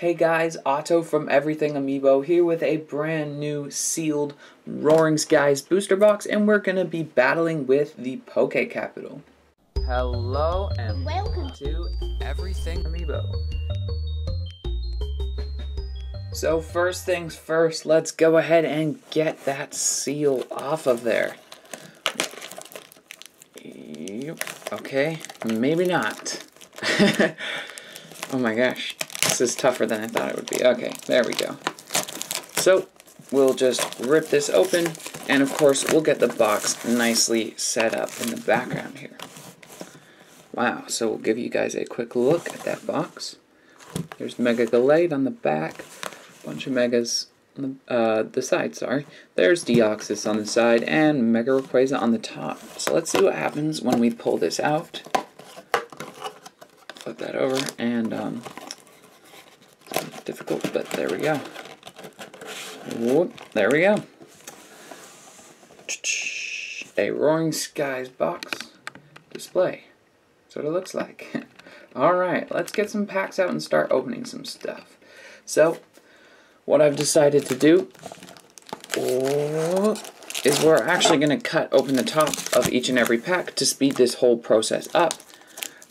Hey guys, Otto from Everything Amiibo here with a brand new sealed Roaring Skies booster box, and we're going to be battling with the Pokecapital. Hello and welcome to Everything Amiibo. So first things first, let's go ahead and get that seal off of there. Okay, maybe not. Oh my gosh. This is tougher than I thought it would be. Okay, there we go. So, we'll just rip this open, and of course, we'll get the box nicely set up in the background here. Wow, so we'll give you guys a quick look at that box. There's Mega Gallade on the back, a bunch of Megas on the side, sorry. There's Deoxys on the side, and Mega Rayquaza on the top. So let's see what happens when we pull this out. Flip that over, and difficult, but there we go. Whoop, there we go. A Roaring Skies box display. That's what it looks like. Alright, let's get some packs out and start opening some stuff. So, what I've decided to do is we're actually going to cut open the top of each and every pack to speed this whole process up.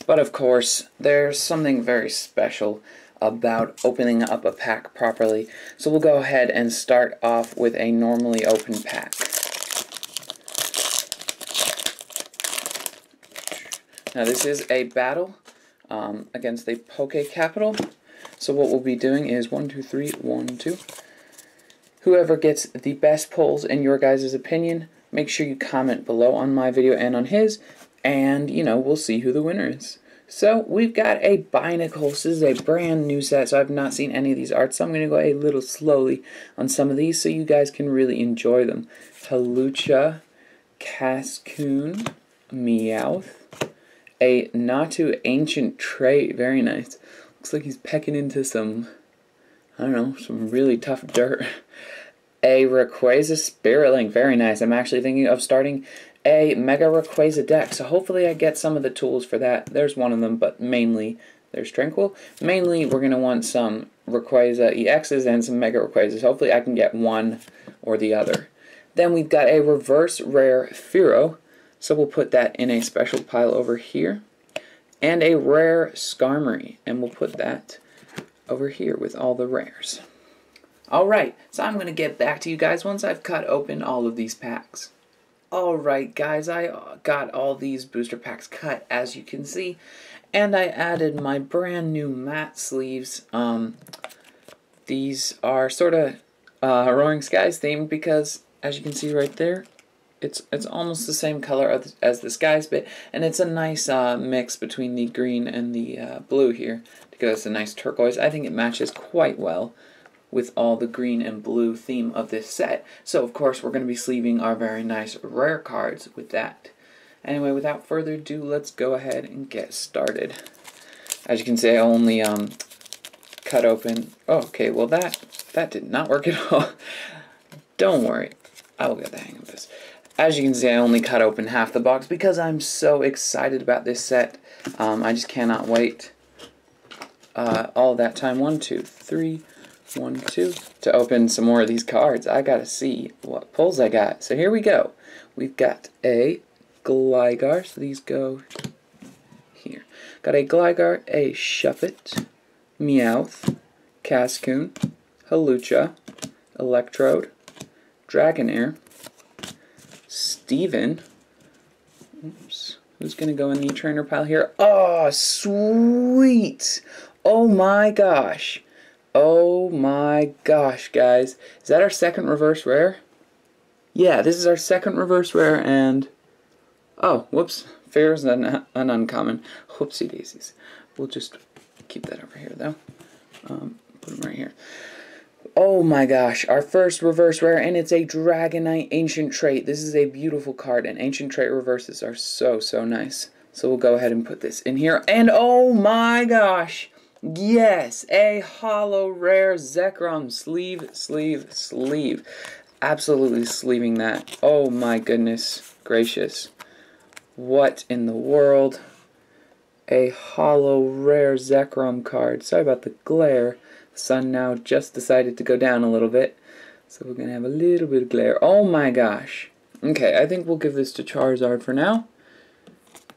But of course, there's something very special about opening up a pack properly. So we'll go ahead and start off with a normally open pack. Now this is a battle against a Pokecapital. So what we'll be doing is 1, 2, 3, 1, 2. Whoever gets the best pulls in your guys' opinion, make sure you comment below on my video and on his, and you know, we'll see who the winner is. So, we've got a Binacle. This is a brand new set, so I've not seen any of these arts, so I'm going to go a little slowly on some of these so you guys can really enjoy them. Holo, Cascoon, Meowth, a Natu Ancient Trait, very nice. Looks like he's pecking into some, I don't know, some really tough dirt. A Rayquaza Spirit Link, very nice. I'm actually thinking of starting a Mega Rayquaza deck, so hopefully I get some of the tools for that. There's one of them, but mainly there's Tranquil. Mainly we're going to want some Rayquaza EXs and some Mega Rayquazas. Hopefully I can get one or the other. Then we've got a reverse rare Fearow, so we'll put that in a special pile over here. And a rare Skarmory, and we'll put that over here with all the rares. Alright, so I'm going to get back to you guys once I've cut open all of these packs. Alright guys, I got all these booster packs cut, as you can see, and I added my brand new matte sleeves. These are sort of Roaring Skies themed because, as you can see right there, it's almost the same color as the Skies bit, and it's a nice mix between the green and the blue here to give us a nice turquoise. I think it matches quite well with all the green and blue theme of this set. So of course we're going to be sleeving our very nice rare cards with that. Anyway, without further ado, let's go ahead and get started. As you can see, I only cut open. Oh, okay, well that did not work at all. Don't worry, I will get the hang of this. As you can see, I only cut open half the box because I'm so excited about this set. I just cannot wait all that time. 1, 2, 3, 1, 2, to open some more of these cards. I gotta see what pulls I got. So here we go. We've got a Gligar, so these go here. Got a Gligar, a Shuppet, Meowth, Cascoon, Holo, Electrode, Dragonair, Steven. Oops. Who's gonna go in the trainer pile here? Oh, sweet! Oh my gosh! Oh my gosh, guys. Is that our second reverse rare? Yeah, this is our second reverse rare, and oh, whoops. Fear's an uncommon. Whoopsie daisies. We'll just keep that over here, though. Put them right here. Oh my gosh, our first reverse rare, and it's a Dragonite Ancient Trait. This is a beautiful card, and Ancient Trait reverses are so nice. So we'll go ahead and put this in here, and oh my gosh! Yes, a Holo rare Zekrom sleeve. Absolutely sleeving that. Oh my goodness gracious. What in the world? A Holo rare Zekrom card. Sorry about the glare. sun now just decided to go down a little bit. So we're going to have a little bit of glare. Oh my gosh. Okay, I think we'll give this to Charizard for now.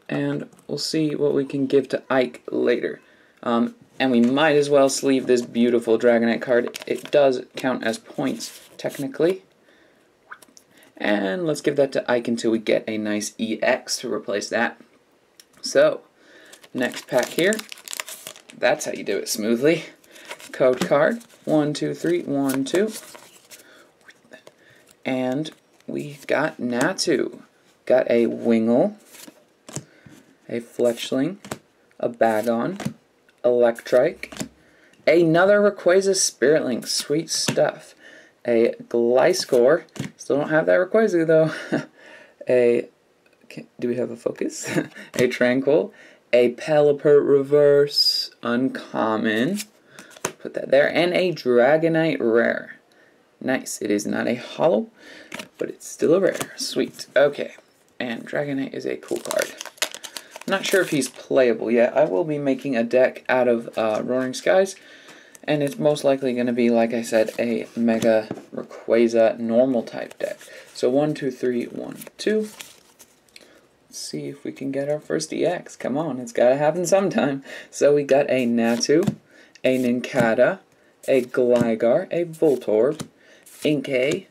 And we'll see what we can give to Ike later. And we might as well sleeve this beautiful Dragonite card. It does count as points, technically. And let's give that to Ike until we get a nice EX to replace that. So, next pack here. That's how you do it smoothly. Code card. 1, 2, 3, 1, 2. And we've got Natu. Got a Wingull, a Fletchling, a Bagon, Electrike, another Rayquaza Spiritling, sweet stuff, a Gliscor, still don't have that Rayquaza though, do we have a focus? A Tranquil, a Pelipper Reverse, uncommon, put that there, and a Dragonite Rare. Nice, it is not a holo, but it's still a rare, sweet, okay, and Dragonite is a cool card. Not sure if he's playable yet. I will be making a deck out of Roaring Skies, and it's most likely going to be, like I said, a Mega Rayquaza normal type deck. So 1, 2, 3, 1, 2. Let's see if we can get our first EX. Come on, it's got to happen sometime. So we got a Natu, a Nincada, a Gligar, a Voltorb, Inkay,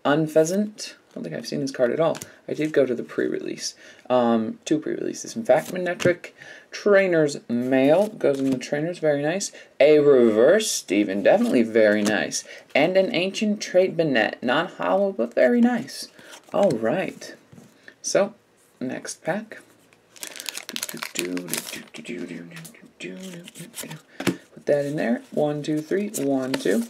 Unpheasant. I don't think I've seen this card at all. I did go to the pre-release. 2 pre-releases. In fact, Manectric, Trainer's Mail, goes in the Trainers, very nice. A Reverse Steven, definitely very nice. And an Ancient Trait Banette, non-holo, but very nice. Alright. So, next pack. Put that in there. 1, 2, 3, 1, 2.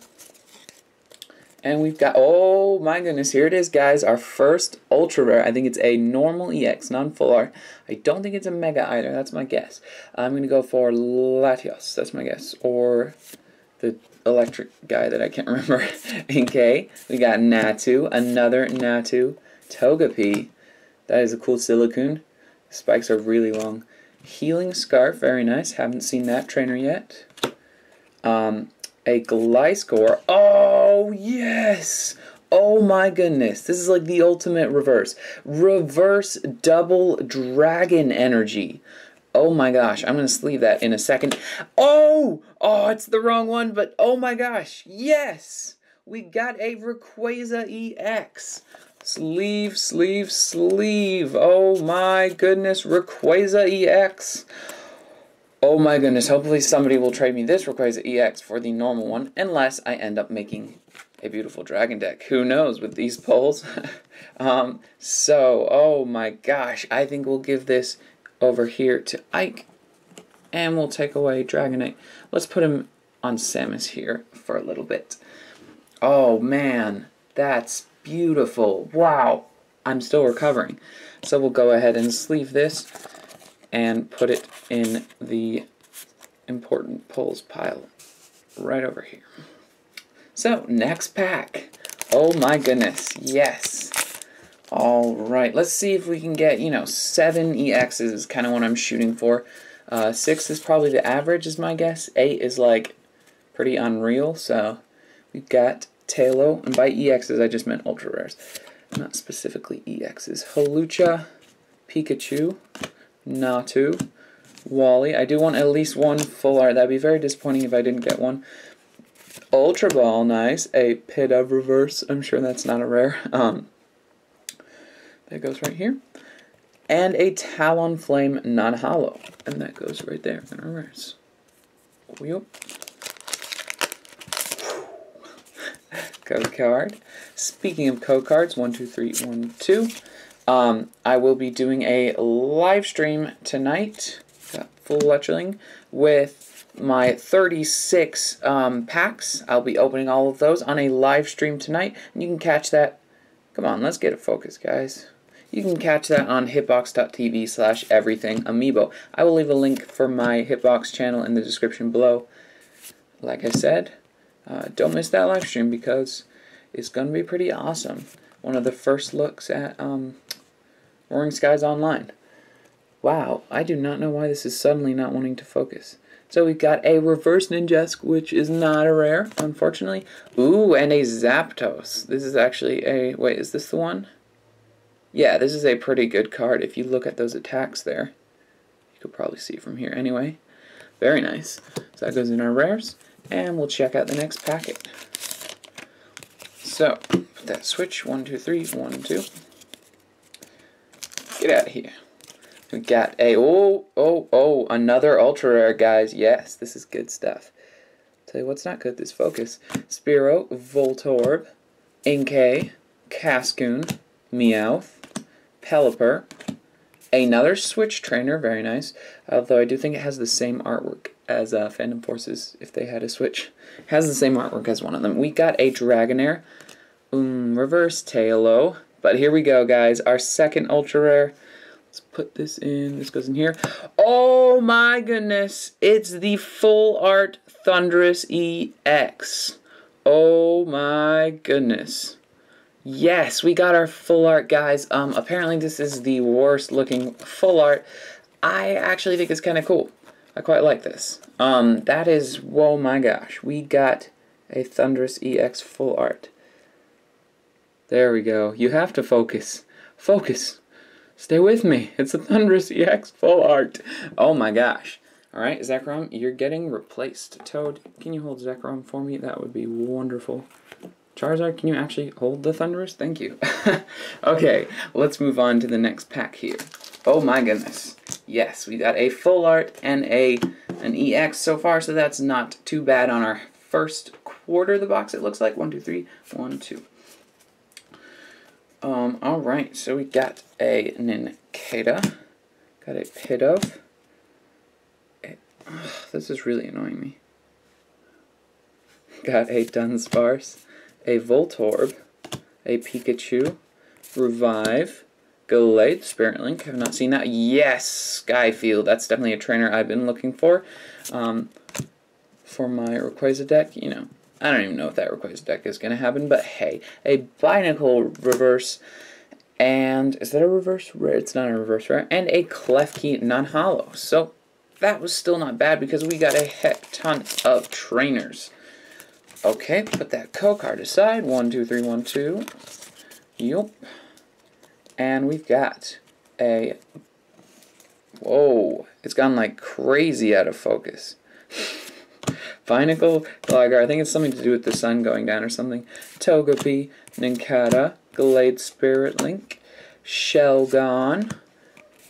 And we've got, oh my goodness, here it is, guys, our first ultra rare. I think it's a normal EX, non-full art. I don't think it's a mega either, that's my guess. I'm going to go for Latios, that's my guess. Or the electric guy that I can't remember. Okay, we got Natu, another Natu, Togepi. That is a cool Silicune. The spikes are really long. Healing Scarf, very nice. Haven't seen that trainer yet. A Gliscor. Oh, yes! Oh my goodness. This is like the ultimate reverse. Reverse double dragon energy. Oh my gosh. I'm going to sleeve that in a second. Oh! Oh, it's the wrong one, but oh my gosh. Yes! We got a Rayquaza EX. Sleeve, sleeve, sleeve. Oh my goodness. Rayquaza EX. Oh my goodness, hopefully somebody will trade me this Rayquaza EX for the normal one, unless I end up making a beautiful dragon deck. Who knows with these pulls? Oh my gosh, I think we'll give this over here to Ike, and we'll take away Dragonite. Let's put him on Samus here for a little bit. Oh man, that's beautiful. Wow, I'm still recovering. So we'll go ahead and sleeve this and put it in the important pulls pile right over here. So, next pack. Oh my goodness, yes. Alright, let's see if we can get, 7 EXs is kind of what I'm shooting for. 6 is probably the average is my guess. 8 is like pretty unreal, so we've got Talo, and by EXs I just meant ultra rares, not specifically EXs. Holucha, Pikachu, Natu, Wally. I do want at least one full art. That'd be very disappointing if I didn't get one. Ultra Ball, nice. A Pit of Reverse. I'm sure that's not a rare. That goes right here. And a Talonflame non-holo. And that goes right there in reverse. Whoop. Code card. Speaking of code cards, 1, 2, 3, 1, 2. I will be doing a live stream tonight, full Fletchling, with my 36 packs. I'll be opening all of those on a live stream tonight, and you can catch that. Come on, let's get it focused, guys. You can catch that on hitbox.tv/everything-amiibo. I will leave a link for my Hitbox channel in the description below. Like I said, don't miss that live stream because it's going to be pretty awesome. One of the first looks at Roaring Skies Online. Wow, I do not know why this is suddenly not wanting to focus. So we got a reverse Ninjask, which is not a rare, unfortunately. Ooh, and a Zapdos. This is actually a... Wait, is this the one? Yeah, this is a pretty good card. If you look at those attacks there, you could probably see from here anyway. Very nice. So that goes in our rares, and we'll check out the next packet. So, put that switch. 1, 2, 3, 1, 2. Get out of here. We got a, another ultra rare, guys. Yes, this is good stuff. Tell you what's not good, this focus. Spearow, Voltorb, Inkay, Cascoon, Meowth, Pelipper, another Switch Trainer, very nice. Although I do think it has the same artwork as Phantom Forces, if they had a Switch. It has the same artwork as one of them. We got a Dragonair, reverse Tailo. But here we go, guys. Our second ultra rare. Let's put this in. This goes in here. Oh my goodness. It's the full art Thundurus EX. Oh my goodness. Yes, we got our full art, guys. Apparently this is the worst looking full art. I actually think it's kind of cool. I quite like this. That is, whoa my gosh. We got a Thundurus EX full art. There we go. You have to focus. Focus. Stay with me. It's a Thundurus EX full art. Oh my gosh. Alright, Zekrom, you're getting replaced. Toad, can you hold Zekrom for me? That would be wonderful. Charizard, can you actually hold the Thundurus? Thank you. Okay, let's move on to the next pack here. Oh my goodness. Yes, we got a full art and an EX so far, so that's not too bad on our first quarter of the box, it looks like. 1, 2, 3, 1, 2. Alright, so we got a Nincada, got a Pidove. This is really annoying me. Got a Dunsparce, a Voltorb, a Pikachu, Revive, Gallade, Spirit Link, have not seen that. Yes, Skyfield, that's definitely a trainer I've been looking for. For my Rayquaza deck, you know, I don't even know if that Rayquaza deck is going to happen, but hey, a Binacle reverse, and is that a reverse rare? It's not a reverse rare, and a Klefki non-holo. So that was still not bad because we got a heck ton of trainers. Okay, put that card aside. 1, 2, 3, 1, 2. Yup. And we've got a, whoa, it's gone like crazy out of focus. Binacle, Gligar, I think it's something to do with the sun going down or something. Togepi, Nincada, Gallade Spirit Link, Shelgon,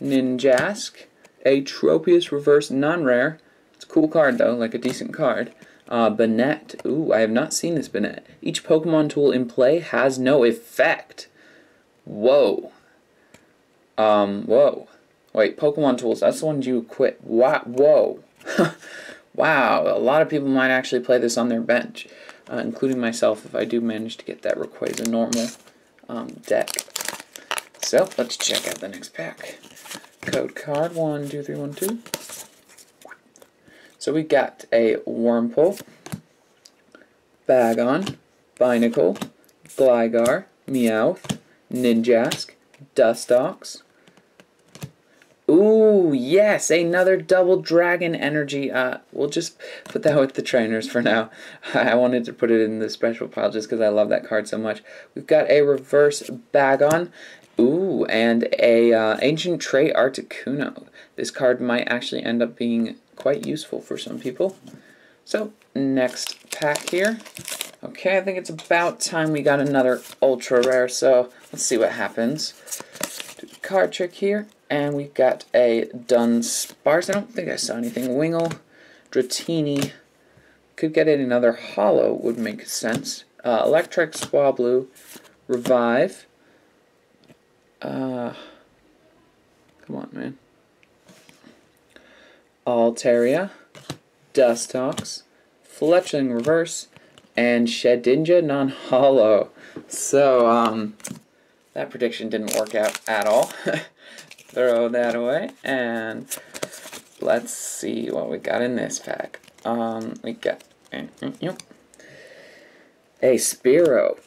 Ninjask, a Tropius Reverse non-rare. It's a cool card though, like a decent card. Banette, ooh, I have not seen this Banette. Each Pokemon tool in play has no effect. Whoa. Whoa. Wait, Pokemon tools, that's the ones you equip. Whoa. Wow, a lot of people might actually play this on their bench, including myself if I do manage to get that Rayquaza normal deck. So, let's check out the next pack. Card 1, 2, 3, 1, 2. So we got a Wurmple, Bagon, Binacle, Gligar, Meowth, Ninjask, Dustox. Ooh, yes, another double dragon energy. We'll just put that with the trainers for now. I wanted to put it in the special pile just because I love that card so much. We've got a reverse Bagon. Ooh, and a ancient trait Articuno. This card might actually end up being quite useful for some people. So, next pack here. Okay, I think it's about time we got another ultra rare, so let's see what happens. Do the card trick here. And we've got a Dunsparce. I don't think I saw anything. Wingull, Dratini. Could get it another holo, would make sense. Electric, Swablu, Revive. Come on, man. Altaria, Dustox, Fletchling Reverse, and Shedinja non-holo. So, that prediction didn't work out at all. Throw that away, and let's see what we got in this pack. We got a Spearow,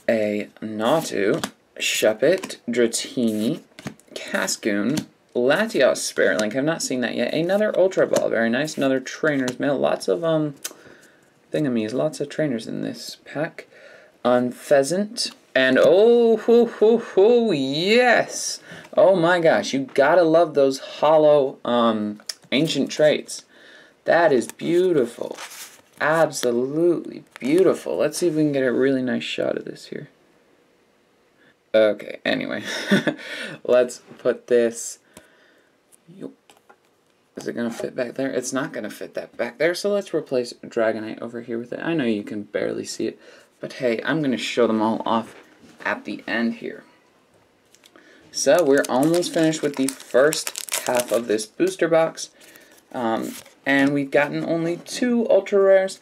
a Natu, Shuppet, Dratini, Cascoon, Latios Spirit Link. I've not seen that yet. Another Ultra Ball. Very nice. Another Trainer's Mail. Lots of thingamies. Lots of trainers in this pack. Unpheasant. And oh, yes! Oh my gosh, you gotta love those Holo ancient traits. That is beautiful. Absolutely beautiful. Let's see if we can get a really nice shot of this here. Okay, anyway. Let's put this... Is it going to fit back there? It's not going to fit that back there, so let's replace Dragonite over here with it. I know you can barely see it, but hey, I'm going to show them all off at the end here. So we're almost finished with the first half of this booster box, and we've gotten only 2 ultra rares.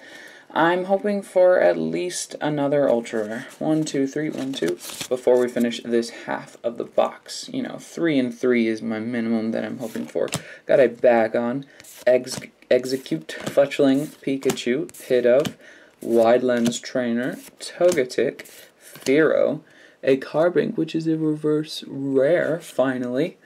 I'm hoping for at least another ultra rare. 1, 2, 3, 1, 2, before we finish this half of the box. You know, 3 and 3 is my minimum that I'm hoping for. Got a Bagon, Execute, Fletchling, Pikachu, Pidove, Wide Lens Trainer, Togetic, Fearow, a Carbink, which is a reverse rare, finally,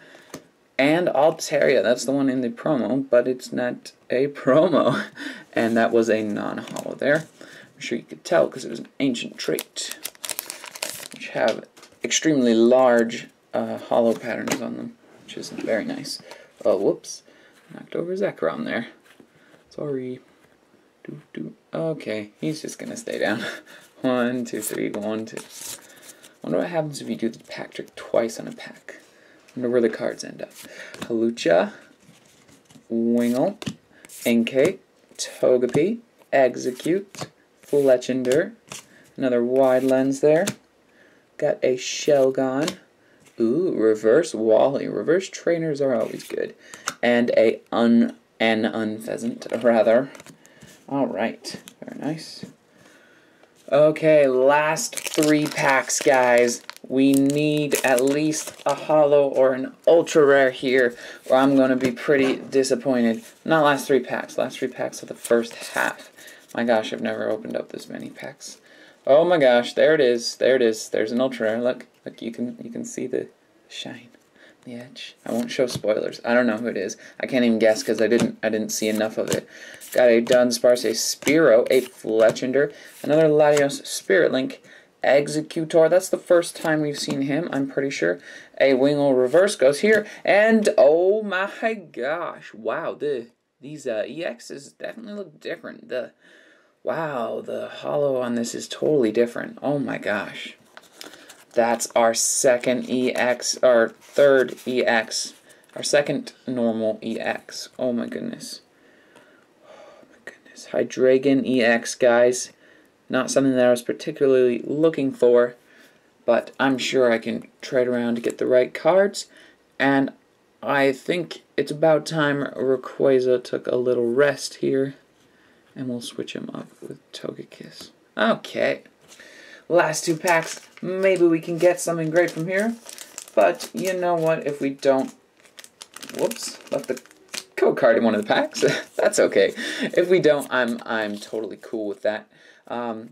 and Altaria. That's the one in the promo, but it's not a promo. And that was a non-holo there. I'm sure you could tell because it was an ancient trait, which have extremely large holo patterns on them, which is very nice. Oh, whoops. Knocked over Zekrom there. Sorry. Okay, he's just going to stay down. 1, 2, 3, 1, 2. Wonder what happens if you do the pack trick twice on a pack. Wonder where the cards end up. Halucha, Wingull, Inkay, Togepi, Execute, Fletchender, another Wide Lens there. Got a Shelgon. Ooh, Reverse Wally. Reverse trainers are always good. And an Unpheasant, rather. Alright, very nice. Okay, last 3 packs, guys. We need at least a holo or an ultra rare here, or I'm going to be pretty disappointed. Not last 3 packs. Last 3 packs of the first half. My gosh, I've never opened up this many packs. Oh my gosh, there it is. There it is. There's an ultra rare. Look, you can see the shine, the edge. I won't show spoilers. I don't know who it is. I can't even guess because I didn't see enough of it. Got a Dunsparce, a Spearow, a Fletchender, another Latios Spirit Link, Executor. That's the first time we've seen him, I'm pretty sure. A Wingull Reverse goes here, and oh my gosh, wow, these EXs definitely look different. Wow, the holo on this is totally different. Oh my gosh. That's our second EX, our third EX, our second normal EX. Oh my goodness. Oh my goodness. Hydreigon EX, guys. Not something that I was particularly looking for, but I'm sure I can trade around to get the right cards. And I think it's about time Rayquaza took a little rest here. And we'll switch him up with Togekiss. Okay. Last 2 packs. Maybe we can get something great from here. But you know what? If we don't... Whoops. Left the code card in one of the packs. That's okay. If we don't, I'm totally cool with that. I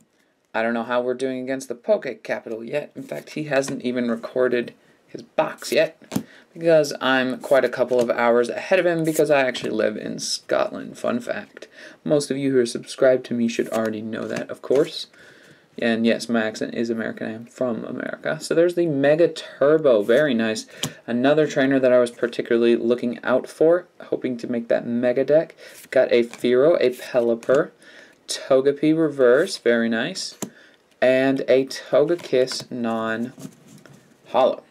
don't know how we're doing against the Pokecapital yet. In fact, he hasn't even recorded his box yet, because I'm quite a couple of hours ahead of him because I actually live in Scotland. Fun fact. Most of you who are subscribed to me should already know that, of course. And yes, my accent is American. I am from America. So there's the Mega Turbo. Very nice. Another trainer that I was particularly looking out for, hoping to make that Mega deck. Got a Fearow, a Pelipper, Togepi Reverse. Very nice. And a Togekiss non-holo.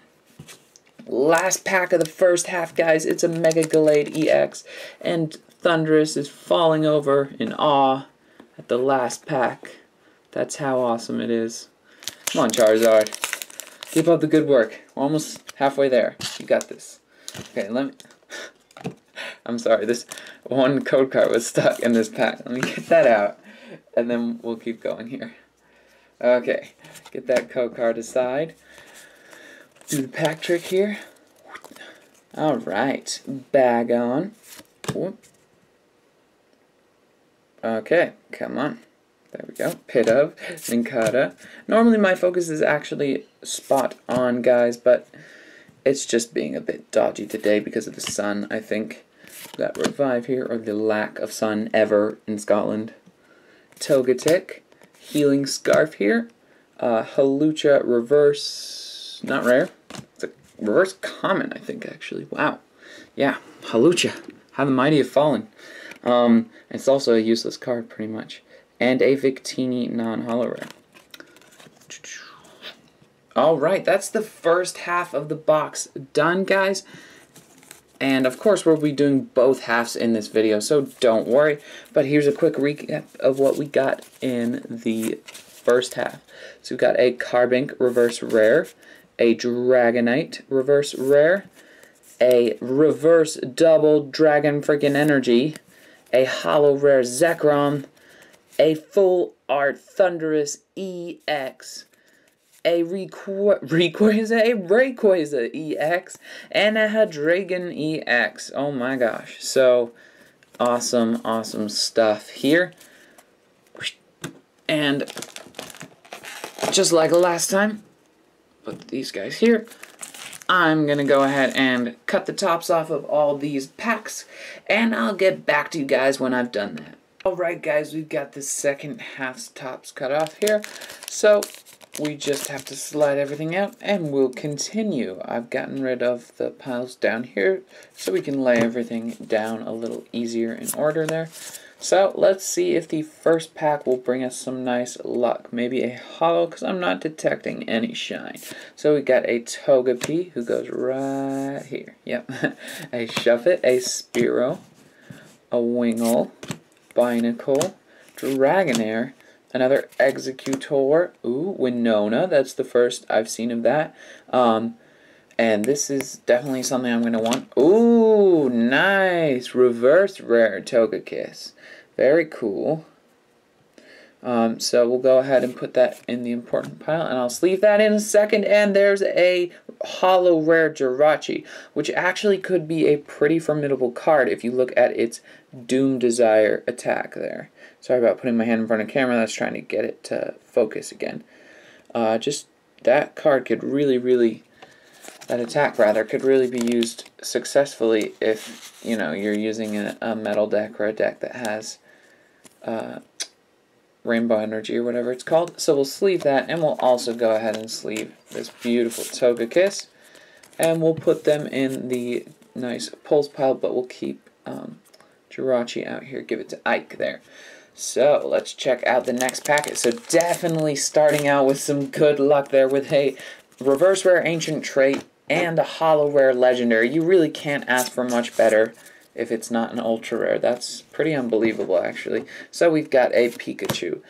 Last pack of the first half, guys. It's a Mega Gallade EX. And Thundurus is falling over in awe at the last pack. That's how awesome it is. Come on, Charizard. Keep up the good work. We're almost halfway there. You got this. Okay, let me... I'm sorry, this one code card was stuck in this pack. Let me get that out, and then we'll keep going here. Okay, get that code card aside. Do the pack trick here. Alright, bag on. Okay, come on. There we go. Pidove, Nincada. Normally my focus is actually spot on, guys, but It's just being a bit dodgy today because of the sun, I think. Got Revive here, or the lack of sun ever in Scotland. Togetic, Healing Scarf here. Halucha Reverse, not rare. It's a reverse common, I think, actually. Wow. Yeah, Halucha. How the mighty have fallen. It's also a useless card, pretty much. And a Victini non-holo rare. Alright, that's the first half of the box done, guys. And of course we'll be doing both halves in this video, so don't worry. But here's a quick recap of what we got in the first half. So we got a Carbink reverse rare, a Dragonite reverse rare, a reverse double Dragon freaking Energy, a holo rare Zekrom, a full art Thunderous EX, a Rayquaza EX, and a Hydreigon EX. Oh my gosh. So, awesome, awesome stuff here. And, just like last time, put these guys here. I'm going to go ahead and cut the tops off of all these packs, and I'll get back to you guys when I've done that. Alright guys, we've got the second half's tops cut off here. So, we just have to slide everything out and we'll continue. I've gotten rid of the piles down here so we can lay everything down a little easier in order there. So let's see if the first pack will bring us some nice luck. Maybe a holo, because I'm not detecting any shine. So we got a Togepi who goes right here. Yep. A Shuffit, a Spearow, a Wingull, Binacle, Dragonair, another Executor, ooh, Winona, that's the first I've seen of that. And this is definitely something I'm going to want. Ooh, nice, reverse rare Togekiss. Very cool. So we'll go ahead and put that in the important pile, and I'll sleeve that in a second. And there's a holo rare Jirachi, which actually could be a pretty formidable card if you look at its Doom Desire attack there. Sorry about putting my hand in front of the camera. That's trying to get it to focus again. Just that card could really, that attack rather, could really be used successfully if, you know, you're using a metal deck or a deck that has Rainbow Energy or whatever it's called. So we'll sleeve that, and we'll also go ahead and sleeve this beautiful Togekiss. And we'll put them in the nice pulse pile, but we'll keep Jirachi out here, give it to Ike there. So let's check out the next packet. So definitely starting out with some good luck there with a reverse rare ancient trait and a holo rare legendary. You really can't ask for much better if it's not an ultra rare. That's pretty unbelievable actually. So we've got a Pikachu,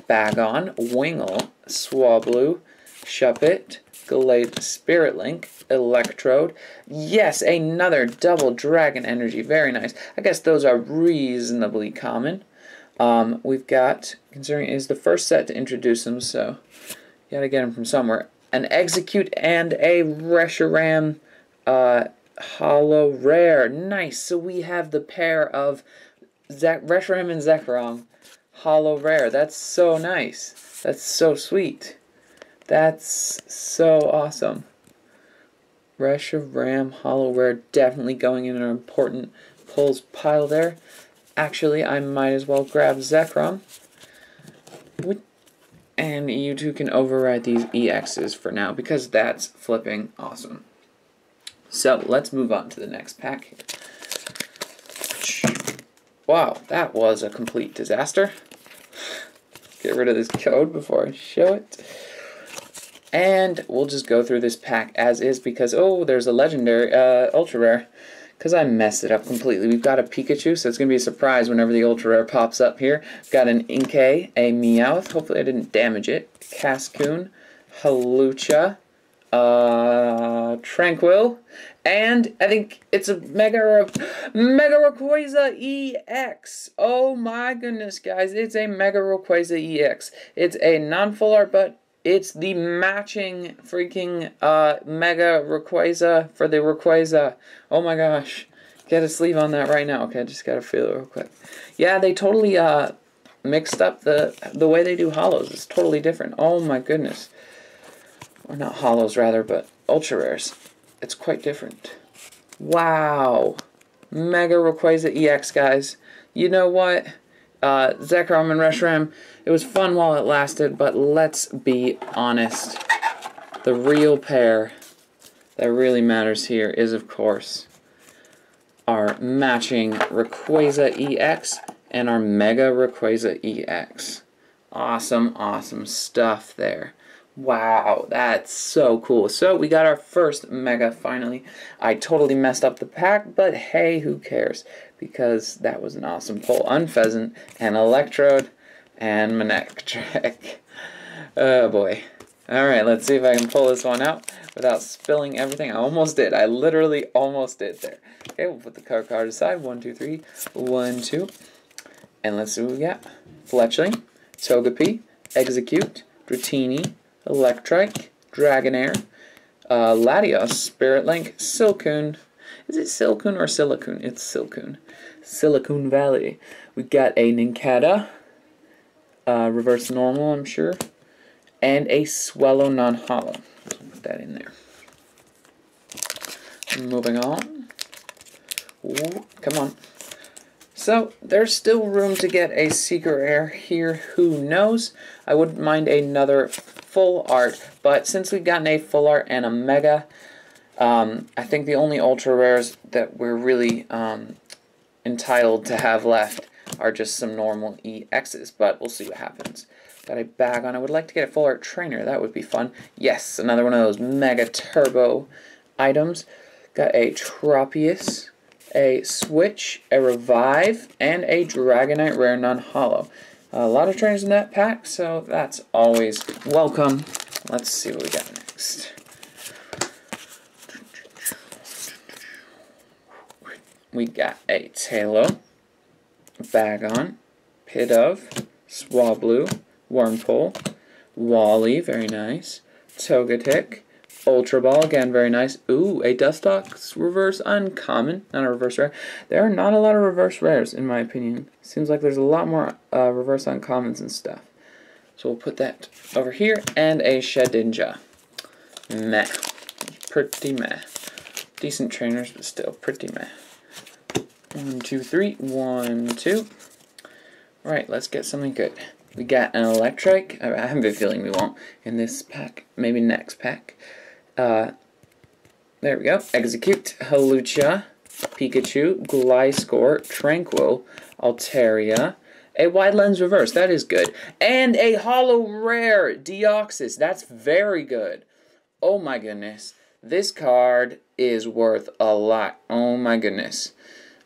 Bagon, Wingull, Swablu, Shuppet, Gallade Spirit Link, Electrode. Yes, another double Dragon Energy. Very nice. I guess those are reasonably common. We've got, considering it is the first set to introduce them, so you gotta get them from somewhere. An Execute and a Reshiram holo rare. Nice. So we have the pair of Reshiram and Zekrom holo rare. That's so nice. That's so sweet. That's so awesome. Reshiram holo rare definitely going in an important pulls pile there. Actually, I might as well grab Zekrom. And you two can override these EXs for now, because that's flipping awesome. So, let's move on to the next pack here. Wow, that was a complete disaster. Get rid of this code before I show it. And we'll just go through this pack as is, because, oh, there's a legendary, ultra rare. Because I messed it up completely. We've got a Pikachu, so it's going to be a surprise whenever the ultra rare pops up here. We've got an Inkay, a Meowth, hopefully I didn't damage it, Cascoon, Halucha, Tranquil, and I think it's a Mega Rayquaza EX. Oh my goodness, guys, it's a Mega Rayquaza EX. It's a non-full art, but it's the matching freaking Mega Rayquaza for the Rayquaza. Oh my gosh. Get a sleeve on that right now. Okay, I just gotta feel it real quick. Yeah, they totally mixed up the way they do holos. It's totally different. Oh my goodness. Or not holos rather, but ultra rares. it's quite different. Wow. Mega Rayquaza EX, guys. You know what? Zekrom and Reshiram, it was fun while it lasted, but let's be honest. The real pair that really matters here is, of course, our matching Rayquaza EX and our Mega Rayquaza EX. Awesome, awesome stuff there. Wow, that's so cool. So we got our first Mega finally. I totally messed up the pack, but hey, who cares? Because that was an awesome pull. Unpheasant, and Electrode, and Manectric. Oh boy. Alright, let's see if I can pull this one out without spilling everything. I almost did. I literally almost did there. Okay, we'll put the card aside. 1, 2, 3. 1, 2. And let's see what we got. Fletchling, Togepi, Execute, Dratini, Electrike, Dragonair, Latios, Spirit Link, Silcoon. Is it Silcoon or Silicone? It's Silcoon. Silicon Valley. We got a Nincada, Reverse Normal, I'm sure, and a Swellow non-holo. So put that in there. Moving on. Ooh, come on. So, there's still room to get a secret rare here, who knows? I wouldn't mind another full art, but since we've gotten a full art and a mega, I think the only ultra rares that we're really entitled to have left are just some normal EXs, but we'll see what happens. Got a bag on. I would like to get a full art trainer, that would be fun. Yes, another one of those mega turbo items. Got a Tropius, a Switch, a Revive, and a Dragonite Rare non-holo. A lot of trainers in that pack, so that's always welcome. Let's see what we got next. We got a Tailo, Bagon, Pidove, Swablu, Wurmple, Wally, very nice, Togetic, Ultra Ball, again, very nice. Ooh, a Dustox reverse uncommon, not a reverse rare. There are not a lot of reverse rares, in my opinion. Seems like there's a lot more reverse uncommons and stuff. So we'll put that over here, and a Shedinja. Meh. Pretty meh. Decent trainers, but still pretty meh. 1, 2, 3. 1, 2. Right, let's get something good. We got an Electrike. I have a feeling we won't in this pack. Maybe next pack. There we go. Execute, Halucha, Pikachu, Gliscor, Tranquil, Altaria, a Wide Lens Reverse. That is good. And a Holo Rare, Deoxys. That's very good. Oh my goodness. This card is worth a lot. Oh my goodness.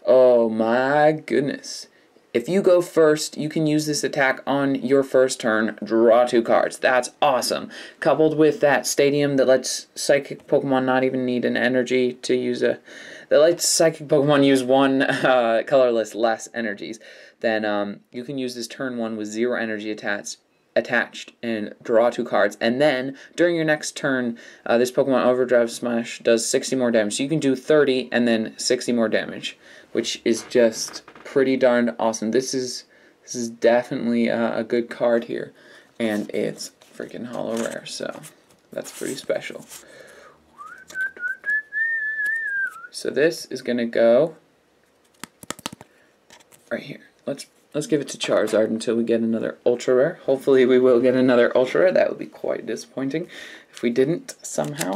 Oh my goodness. If you go first, you can use this attack on your first turn, draw 2 cards. That's awesome. Coupled with that Stadium that lets Psychic Pokemon not even need an energy to use that lets Psychic Pokemon use 1 colorless less energies, then you can use this turn 1 with 0 energy attached and draw 2 cards. And then, during your next turn, this Pokemon Overdrive Smash does 60 more damage. So you can do 30 and then 60 more damage, which is just pretty darn awesome. This is definitely a good card here, and it's freaking holo rare, so that's pretty special. So this is gonna go right here. Let's give it to Charizard until we get another ultra rare. Hopefully we will get another ultra rare. That would be quite disappointing if we didn't somehow.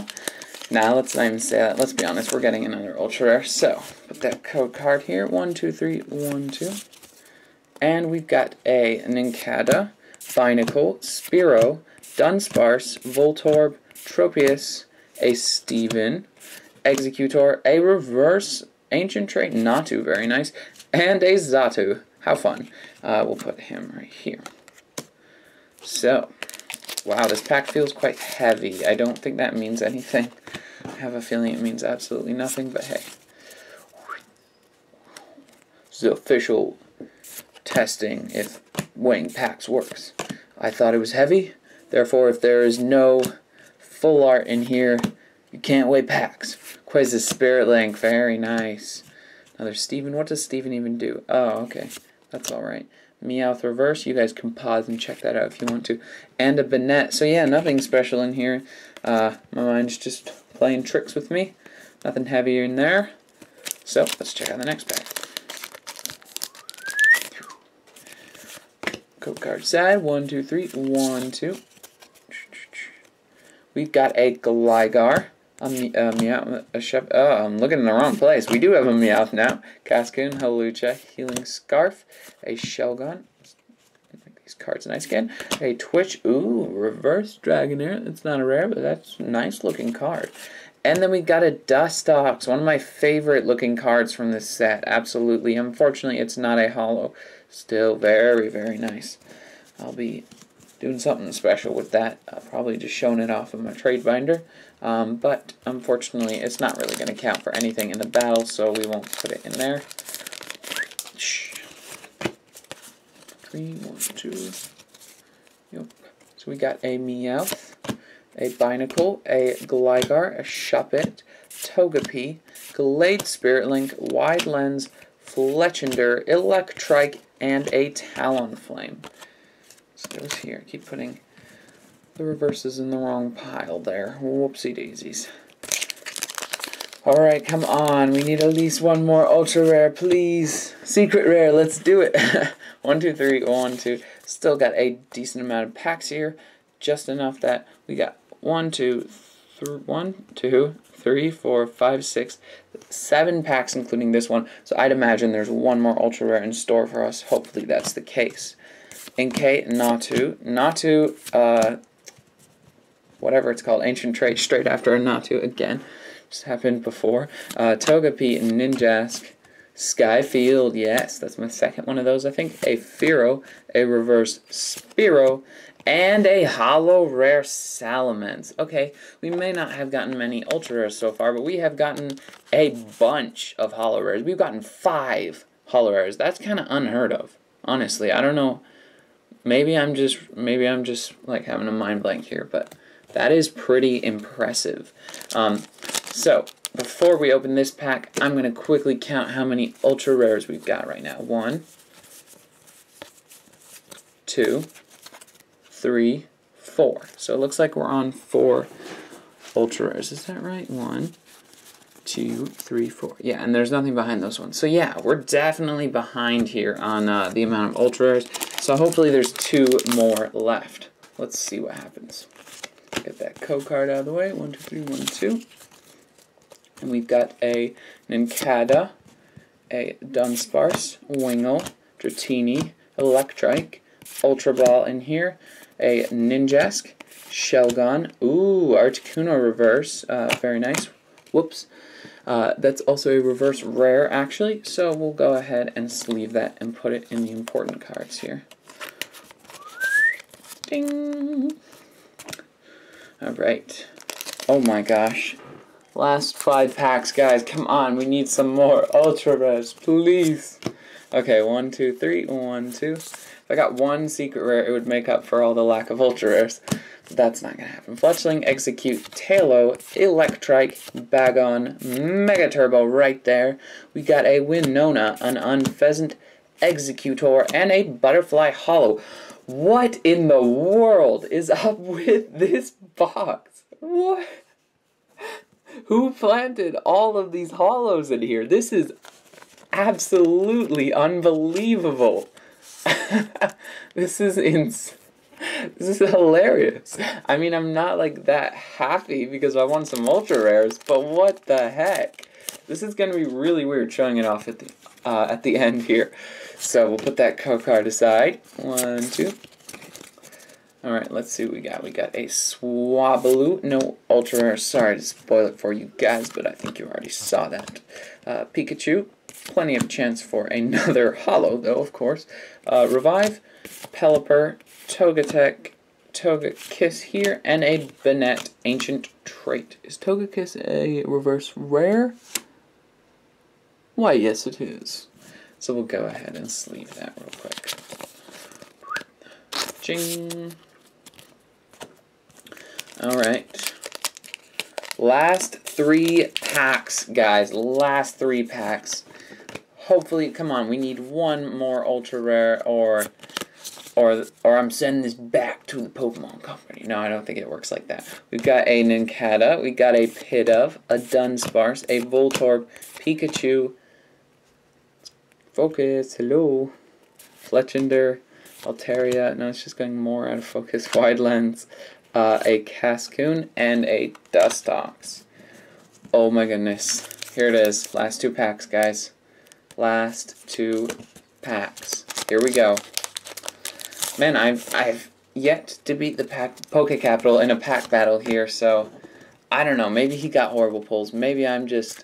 Now, let's not even say that. Let's be honest, we're getting another ultra rare. So, put that code card here. 1, 2, 3, 1, 2. And we've got a Nincada, Binacle, Spearow, Dunsparce, Voltorb, Tropius, a Steven, Executor, a Reverse Ancient Trait, Natu, very nice, and a Xatu. How fun. We'll put him right here. So, wow, this pack feels quite heavy. I don't think that means anything. I have a feeling it means absolutely nothing, but hey. This is the official testing if weighing packs works. I thought it was heavy, therefore if there is no full art in here, you can't weigh packs. Quizzes, Spirit Link, very nice. Another Steven, what does Steven even do? Oh, okay, that's alright. Meowth Reverse, you guys can pause and check that out if you want to. And a Banette, so yeah, nothing special in here. My mind's just playing tricks with me. Nothing heavier in there. So let's check out the next pack. Code card side. 1, 2, 3. 1, 2. We've got a Gligar. Meow, I'm looking in the wrong place. We do have a Meowth now. Cascoon, Halucha, Healing Scarf, a Shelgon. Make these cards nice again. A Twitch, ooh, Reverse Dragonair. It's not a rare, but that's a nice looking card. And then we got a Dustox, one of my favorite looking cards from this set. Absolutely. Unfortunately, it's not a holo. Still very, very nice. I'll be doing something special with that. Probably just showing it off of my trade binder. But unfortunately, it's not really going to count for anything in the battle, so we won't put it in there. 3, 1, 2. Yep. So we got a Meowth, a Binacle, a Gligar, a Shuppet, Togepi, Glade Spirit Link, Wide Lens, Fletchinder, Electrike, and a Talonflame. So goes here. Keep putting the reverses in the wrong pile there. Whoopsie daisies. Alright, come on. We need at least one more ultra rare, please. Secret rare, let's do it. 1, 2, 3, 1, 2. Still got a decent amount of packs here. Just enough that we got 1, 2, 3, 4, 5, 6, 7 packs, including this one. So I'd imagine there's one more ultra rare in store for us. Hopefully that's the case. Inkay, Natu, whatever it's called, Ancient Trait, straight after a Natu again. Just happened before. Togepi, Ninjask, Skyfield, yes, that's my second one of those, I think. A Fearow, a Reverse Spearow, and a Holo Rare Salamence. Okay, we may not have gotten many Ultra Rares so far, but we have gotten a bunch of Holo Rares. We've gotten 5 Holo Rares. That's kind of unheard of, honestly. I don't know. Maybe I'm just like having a mind blank here, but that is pretty impressive. So before we open this pack, I'm going to quickly count how many ultra rares we've got right now. 1, 2, 3, 4. So it looks like we're on 4 ultra rares. Is that right? 1, 2, 3, 4. Yeah, and there's nothing behind those ones. So yeah, we're definitely behind here on the amount of ultra rares. So hopefully there's 2 more left. Let's see what happens. Get that code card out of the way. 1, 2, 3, 1, 2. And we've got a Nincada, a Dunsparce, Wingull, Dratini, Electrike, Ultra Ball in here, a Ninjask, Shelgon, ooh, Articuno Reverse, very nice. Whoops. That's also a reverse rare, actually, so we'll go ahead and sleeve that and put it in the important cards here. Ding! Alright. Oh my gosh. Last 5 packs, guys. Come on, we need some more ultra rares, please. Okay, 1, 2, 3, 1, 2. If I got 1 secret rare, it would make up for all the lack of ultra rares. But that's not going to happen. Fletchling, Execute, Tailo, Electrike, Bagon, Mega Turbo right there. We got a Winona, an Unpheasant, Executor, and a Butterfly Holo. What in the world is up with this box? What? Who planted all of these holos in here? This is absolutely unbelievable. This is hilarious. I mean, I'm not like that happy because I want some ultra rares, but what the heck? This is going to be really weird showing it off at the end here. So we'll put that code card aside. 1, 2. Alright, let's see what we got. We got a Swablu. No ultra rare. Sorry to spoil it for you guys, but I think you already saw that. Pikachu. Plenty of chance for another holo, though, of course. Revive. Pelipper. Togetic. Togekiss here. And a Banette Ancient Trait. Is Togekiss a reverse rare? Why, yes it is. So we'll go ahead and sleeve that real quick. Ching. Alright. Last 3 packs, guys. Last 3 packs. Hopefully, come on, we need 1 more ultra rare or or I'm sending this back to the Pokemon Company. No, I don't think it works like that. We've got a Nincada, we got a Pidove, a Dunsparce, a Voltorb, Pikachu, focus, hello, Fletchinder, Altaria, no, it's just going more out of focus, Wide Lens, a Cascoon, and a Dustox. Oh my goodness, here it is, last 2 packs, guys. Last 2 packs. Here we go. Man, I've yet to beat the Pokecapital in a pack battle here, so I don't know. Maybe he got horrible pulls. Maybe I'm just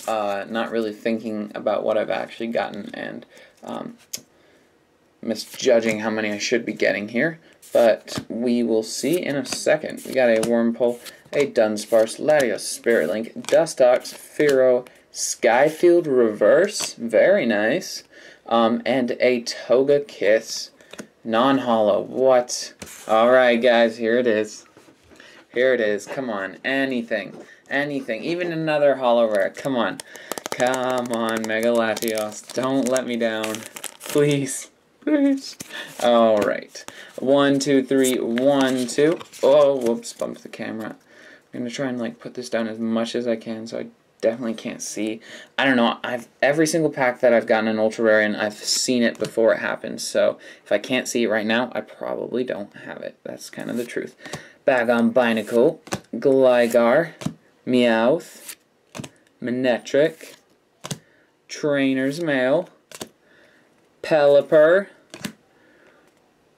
not really thinking about what I've actually gotten and misjudging how many I should be getting here. But we will see in a second. We got a Wurmple, a Dunsparce, Latios, Spirit Link, Dustox, Fearow, Skyfield Reverse, very nice, and a Togekiss non-holo. What? Alright guys, here it is. Here it is. Come on. Anything. Anything. Even another holo rare. Come on. Come on, Mega Latios. Don't let me down. Please. Please. Alright. 1, 2, 3, 1, 2. Oh, whoops. Bumped the camera. I'm going to try and like put this down as much as I can so I definitely can't see. I don't know. Every single pack that I've gotten an Ultra Rare in, I've seen it before it happens. So if I can't see it right now, I probably don't have it. That's kind of the truth. Bagon Binacle, Gligar, Meowth, Manectric, Trainer's Mail, Pelipper,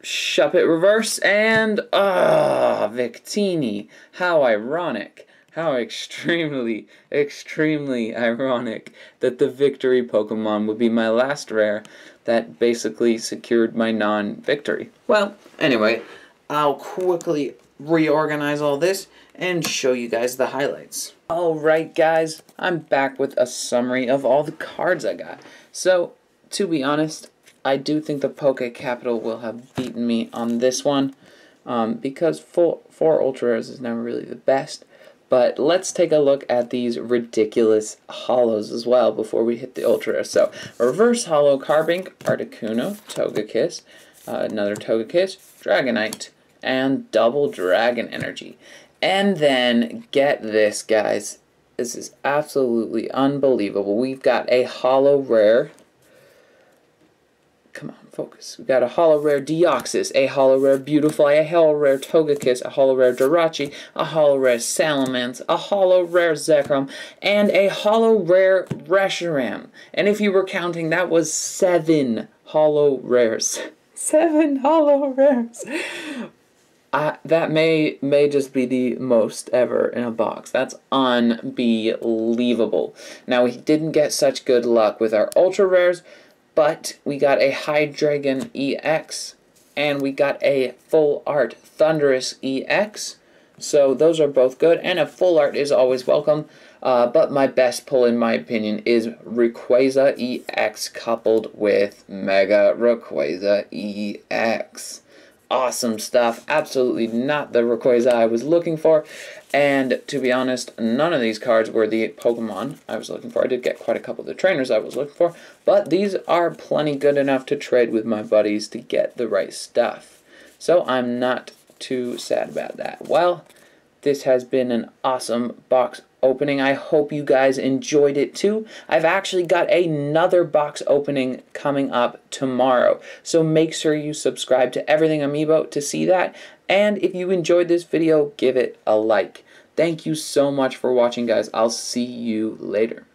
Shuppet Reverse, and Victini. How ironic. How extremely, extremely ironic that the Victory Pokemon would be my last rare that basically secured my non-victory. Well, anyway, I'll quickly reorganize all this and show you guys the highlights. Alright guys, I'm back with a summary of all the cards I got. So, to be honest, I do think the Pokecapital will have beaten me on this one because 4 Ultra Rares is never really the best. But let's take a look at these ridiculous holos as well before we hit the Ultra Rare. So, Reverse Holo Carbink, Articuno, Togekiss, another Togekiss, Dragonite, and Double Dragon Energy. And then, get this, guys. This is absolutely unbelievable. We've got a Holo Rare. Come on, focus. We've got a Holo Rare Deoxys, a Holo Rare Beautifly, a Holo Rare Togekiss, a Holo Rare Jirachi, a Holo Rare Salamence, a Holo Rare Zekrom, and a Holo Rare Reshiram. And if you were counting, that was 7 Holo Rares. 7 Holo Rares. That may just be the most ever in a box. That's unbelievable. Now, we didn't get such good luck with our Ultra Rares, but we got a Hydreigon EX, and we got a Full Art Thundurus EX. So those are both good, and a Full Art is always welcome. But my best pull, in my opinion, is Rayquaza EX coupled with Mega Rayquaza EX. Awesome stuff. Absolutely not the Rayquaza I was looking for. And to be honest, none of these cards were the Pokemon I was looking for. I did get quite a couple of the trainers I was looking for, but these are plenty good enough to trade with my buddies to get the right stuff. So I'm not too sad about that. Well, this has been an awesome box opening. I hope you guys enjoyed it too. I've actually got another box opening coming up tomorrow, so make sure you subscribe to Everything Amiibo to see that. And if you enjoyed this video, give it a like. Thank you so much for watching, guys. I'll see you later.